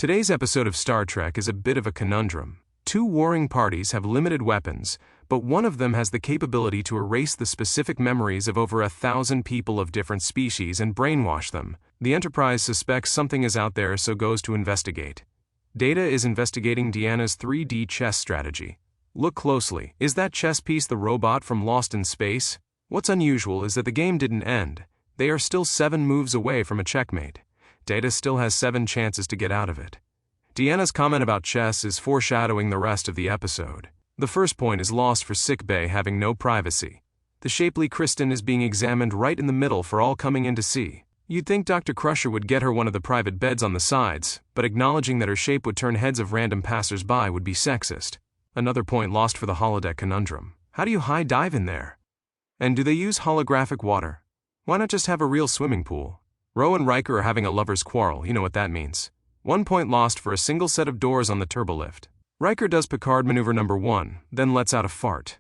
Today's episode of Star Trek is a bit of a conundrum. Two warring parties have limited weapons, but one of them has the capability to erase the specific memories of over 1,000 people of different species and brainwash them. The Enterprise suspects something is out there, so goes to investigate. Data is investigating Deanna's 3D chess strategy. Look closely. Is that chess piece the robot from Lost in Space? What's unusual is that the game didn't end. They are still 7 moves away from a checkmate. Data still has 7 chances to get out of it. Deanna's comment about chess is foreshadowing the rest of the episode. The first point is lost for sickbay having no privacy. The shapely Kristen is being examined right in the middle for all coming in to see. You'd think Dr. Crusher would get her one of the private beds on the sides, but acknowledging that her shape would turn heads of random passers-by would be sexist. Another point lost for the holodeck conundrum. How do you high dive in there? And do they use holographic water? Why not just have a real swimming pool? Ro and Riker are having a lover's quarrel, you know what that means. 1 point lost for a single set of doors on the turbolift. Riker does Picard maneuver number 1, then lets out a fart.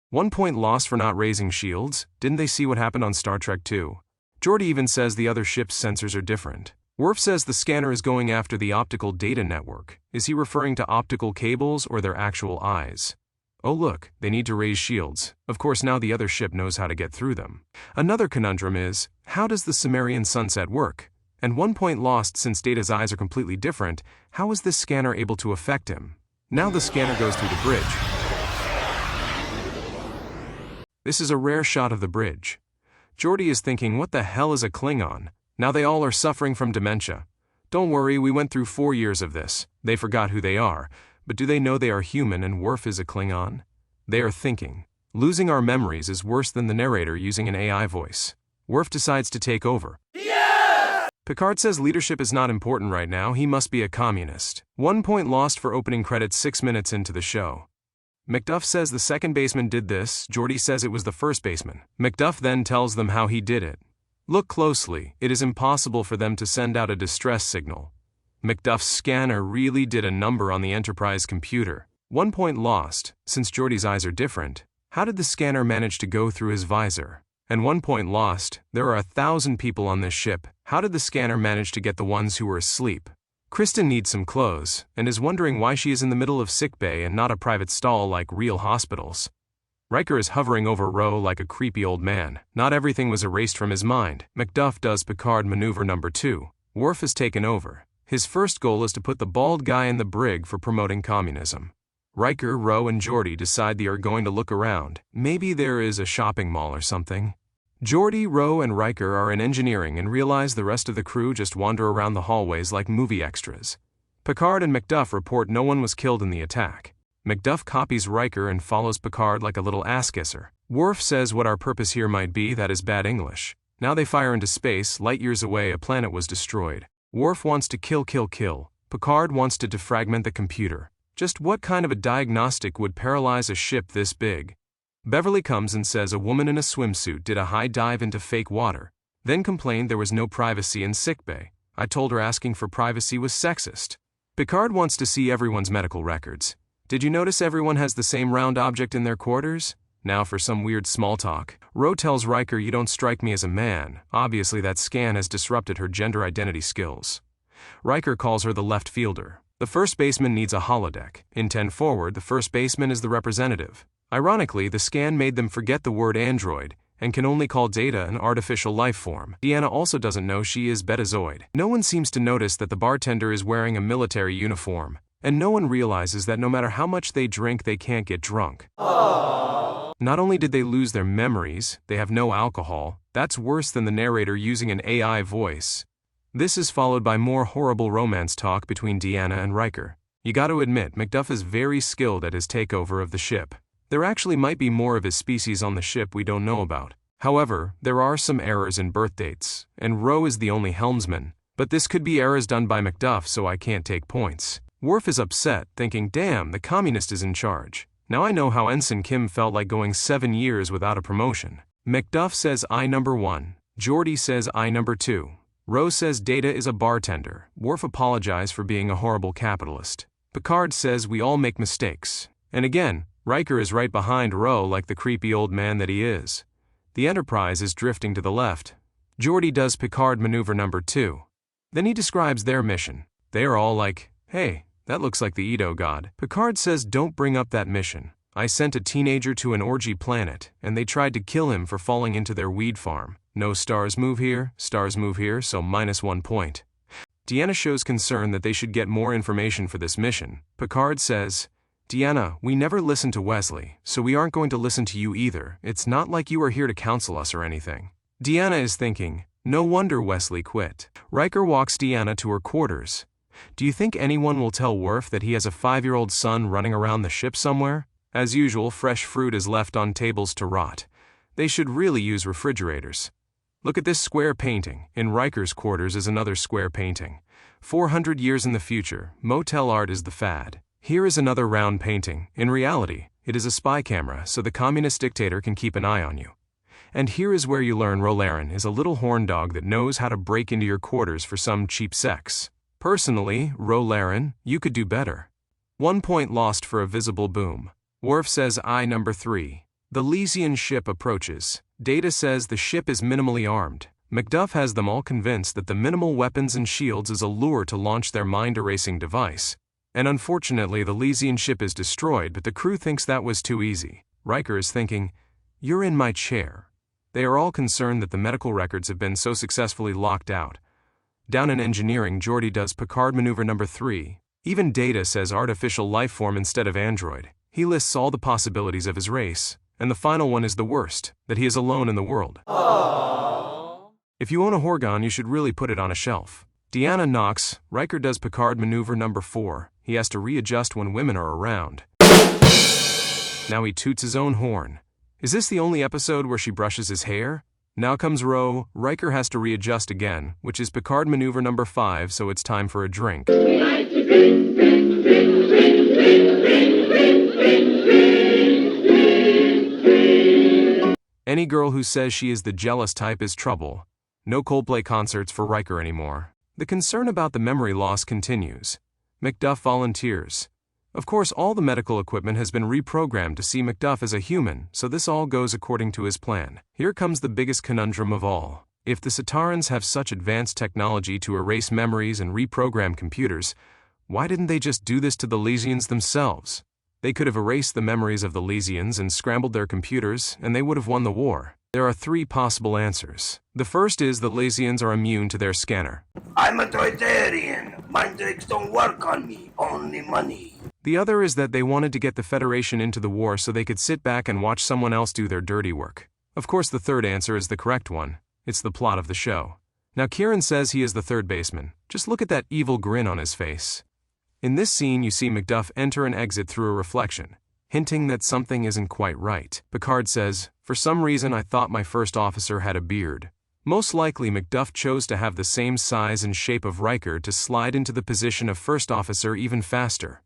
1 point lost for not raising shields. Didn't they see what happened on Star Trek 2? Geordi even says the other ship's sensors are different. Worf says the scanner is going after the optical data network. Is he referring to optical cables or their actual eyes? Oh look, they need to raise shields. Of course now the other ship knows how to get through them. Another conundrum is, how does the Sumerian sunset work? And 1 point lost since Data's eyes are completely different. How is this scanner able to affect him? Now the scanner goes through the bridge. This is a rare shot of the bridge. Geordi is thinking, what the hell is a Klingon? Now they all are suffering from dementia. Don't worry, we went through 4 years of this. They forgot who they are. But do they know they are human and Worf is a Klingon? They are thinking. Losing our memories is worse than the narrator using an AI voice. Worf decides to take over. Yes! Picard says leadership is not important right now, he must be a communist. 1 point lost for opening credits 6 minutes into the show. McDuff says the second baseman did this, Geordi says it was the first baseman. McDuff then tells them how he did it. Look closely, it is impossible for them to send out a distress signal. McDuff's scanner really did a number on the Enterprise computer. 1 point lost, since Geordi's eyes are different. How did the scanner manage to go through his visor? And 1 point lost, there are 1,000 people on this ship. How did the scanner manage to get the ones who were asleep? Kristen needs some clothes, and is wondering why she is in the middle of sickbay and not a private stall like real hospitals. Riker is hovering over Ro like a creepy old man. Not everything was erased from his mind. McDuff does Picard maneuver number 2. Worf has taken over. His first goal is to put the bald guy in the brig for promoting communism. Riker, Ro, and Geordi decide they are going to look around. Maybe there is a shopping mall or something. Geordi, Ro, and Riker are in engineering and realize the rest of the crew just wander around the hallways like movie extras. Picard and McDuff report no one was killed in the attack. McDuff copies Riker and follows Picard like a little ass-kisser. Worf says what our purpose here might be, that is bad English. Now they fire into space, light years away a planet was destroyed. Worf wants to kill. Picard wants to defragment the computer. Just what kind of a diagnostic would paralyze a ship this big? Beverly comes and says a woman in a swimsuit did a high dive into fake water, then complained there was no privacy in sickbay. I told her asking for privacy was sexist. Picard wants to see everyone's medical records. Did you notice everyone has the same round object in their quarters? Now for some weird small talk. Ro tells Riker, you don't strike me as a man. Obviously that scan has disrupted her gender identity skills. Riker calls her the left fielder. The first baseman needs a holodeck. In 10 forward, the first baseman is the representative. Ironically, the scan made them forget the word android, and can only call Data an artificial life form. Deanna also doesn't know she is Betazoid. No one seems to notice that the bartender is wearing a military uniform, and no one realizes that no matter how much they drink, they can't get drunk. Aww. Not only did they lose their memories, they have no alcohol. That's worse than the narrator using an AI voice. This is followed by more horrible romance talk between Deanna and Riker. You gotta admit, McDuff is very skilled at his takeover of the ship. There actually might be more of his species on the ship we don't know about. However, there are some errors in birth dates, and Ro is the only helmsman. But this could be errors done by McDuff, so I can't take points. Worf is upset, thinking, damn, the communist is in charge. Now I know how Ensign Kim felt like going 7 years without a promotion. McDuff says I number 1. Geordi says I number 2. Ro says Data is a bartender. Worf apologized for being a horrible capitalist. Picard says we all make mistakes. And again, Riker is right behind Ro like the creepy old man that he is. The Enterprise is drifting to the left. Geordi does Picard maneuver number 2. Then he describes their mission. They are all like, Hey, that looks like the Edo god. Picard says don't bring up that mission. I sent a teenager to an orgy planet, and they tried to kill him for falling into their weed farm. No stars move here, so -1 point. Deanna shows concern that they should get more information for this mission. Picard says, Deanna, we never listened to Wesley, so we aren't going to listen to you either. It's not like you are here to counsel us or anything. Deanna is thinking, no wonder Wesley quit. Riker walks Deanna to her quarters. Do you think anyone will tell Worf that he has a 5-year-old son running around the ship somewhere? As usual, fresh fruit is left on tables to rot. They should really use refrigerators. Look at this square painting. In Riker's quarters is another square painting. 400 years in the future, motel art is the fad. Here is another round painting. In reality, it is a spy camera, so the communist dictator can keep an eye on you. And here is where you learn Rolaren is a little horn dog that knows how to break into your quarters for some cheap sex. Personally, Rolaren, you could do better. 1 point lost for a visible boom. Worf says I number 3. The Lysian ship approaches. Data says the ship is minimally armed. McDuff has them all convinced that the minimal weapons and shields is a lure to launch their mind-erasing device. And unfortunately the Lysian ship is destroyed, but the crew thinks that was too easy. Riker is thinking, you're in my chair. They are all concerned that the medical records have been so successfully locked out. Down in engineering, Geordi does Picard maneuver number 3. Even Data says artificial life form instead of android. He lists all the possibilities of his race, and the final one is the worst, that he is alone in the world. Aww. If you own a Horgon, you should really put it on a shelf. Deanna knocks. Riker does Picard maneuver number 4. He has to readjust when women are around. Now he toots his own horn. Is this the only episode where she brushes his hair? Now comes Ro. Riker has to readjust again, which is Picard maneuver number 5, so it's time for a drink. Any girl who says she is the jealous type is trouble. No Coldplay concerts for Riker anymore. The concern about the memory loss continues. McDuff volunteers. Of course, all the medical equipment has been reprogrammed to see McDuff as a human, so this all goes according to his plan. Here comes the biggest conundrum of all. If the Satarans have such advanced technology to erase memories and reprogram computers, why didn't they just do this to the Lysians themselves? They could have erased the memories of the Lysians and scrambled their computers, and they would have won the war. There are 3 possible answers. The first is the Lysians are immune to their scanner. I'm a Troitarian. Mind tricks don't work on me, only money. The other is that they wanted to get the Federation into the war so they could sit back and watch someone else do their dirty work. Of course, the third answer is the correct one. It's the plot of the show. Now Kieran says he is the third baseman. Just look at that evil grin on his face. In this scene, you see McDuff enter and exit through a reflection, hinting that something isn't quite right. Picard says, for some reason I thought my first officer had a beard. Most likely McDuff chose to have the same size and shape of Riker to slide into the position of first officer even faster.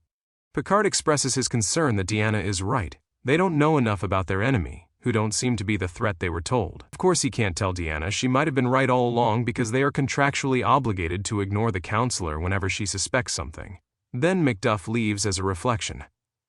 Picard expresses his concern that Deanna is right. They don't know enough about their enemy, who don't seem to be the threat they were told. Of course he can't tell Deanna she might have been right all along because they are contractually obligated to ignore the counselor whenever she suspects something. Then McDuff leaves as a reflection.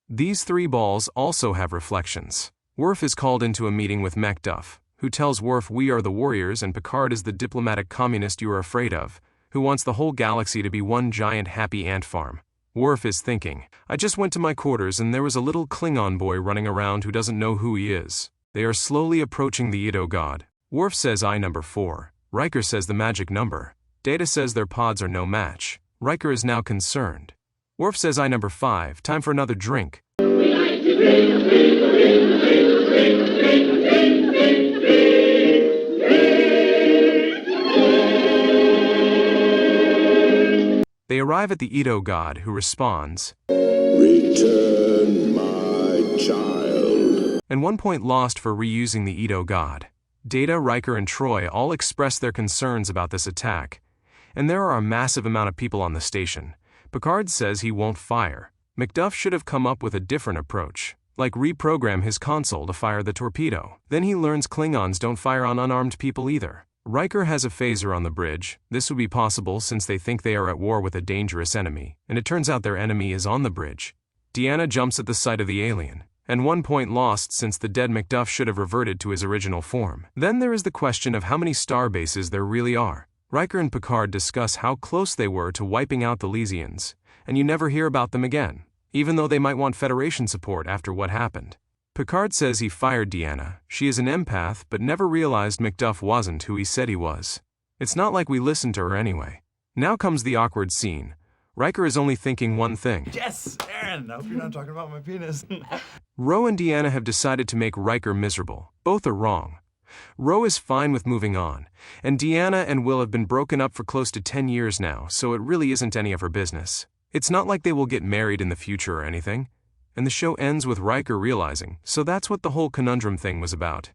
These 3 balls also have reflections. Worf is called into a meeting with McDuff, who tells Worf we are the warriors and Picard is the diplomatic communist you are afraid of, who wants the whole galaxy to be one giant happy ant farm. Worf is thinking, I just went to my quarters and there was a little Klingon boy running around who doesn't know who he is. They are slowly approaching the Edo god. Worf says I number 4. Riker says the magic number. Data says their pods are no match. Riker is now concerned. Worf says I number 5, time for another drink. They arrive at the Edo god, who responds, Return, my child. And 1 point lost for reusing the Edo god. Data, Riker, and Troy all express their concerns about this attack, and there are a massive amount of people on the station. Picard says he won't fire. McDuff should have come up with a different approach, like reprogram his console to fire the torpedo. Then he learns Klingons don't fire on unarmed people either. Riker has a phaser on the bridge. This would be possible since they think they are at war with a dangerous enemy, and it turns out their enemy is on the bridge. Deanna jumps at the sight of the alien, and 1 point lost since the dead McDuff should have reverted to his original form. Then there is the question of how many star bases there really are. Riker and Picard discuss how close they were to wiping out the Lysians, and you never hear about them again, even though they might want Federation support after what happened. Picard says he fired Deanna. She is an empath but never realized McDuff wasn't who he said he was. It's not like we listened to her anyway. Now comes the awkward scene. Riker is only thinking one thing. Yes, Aaron, I hope you're not talking about my penis. Ro and Deanna have decided to make Riker miserable. Both are wrong. Ro is fine with moving on, and Deanna and Will have been broken up for close to 10 years now, so it really isn't any of her business. It's not like they will get married in the future or anything. And the show ends with Riker realizing, so that's what the whole conundrum thing was about.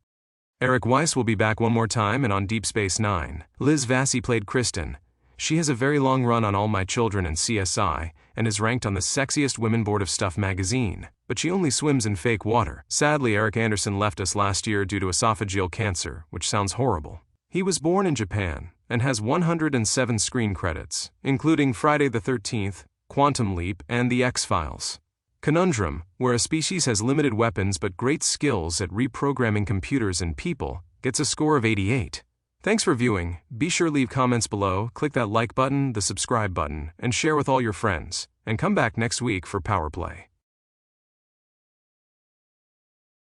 Eric Weiss will be back one more time and on Deep Space Nine. Liz Vassy played Kristen. She has a very long run on All My Children and CSI, and is ranked on the Sexiest Women Board of Stuff magazine, but she only swims in fake water. Sadly, Eric Anderson left us last year due to esophageal cancer, which sounds horrible. He was born in Japan, and has 107 screen credits, including Friday the 13th, Quantum Leap, and The X-Files. Conundrum, where a species has limited weapons but great skills at reprogramming computers and people, gets a score of 88. Thanks for viewing. Be sure to leave comments below, click that like button, the subscribe button, and share with all your friends. And come back next week for Power Play.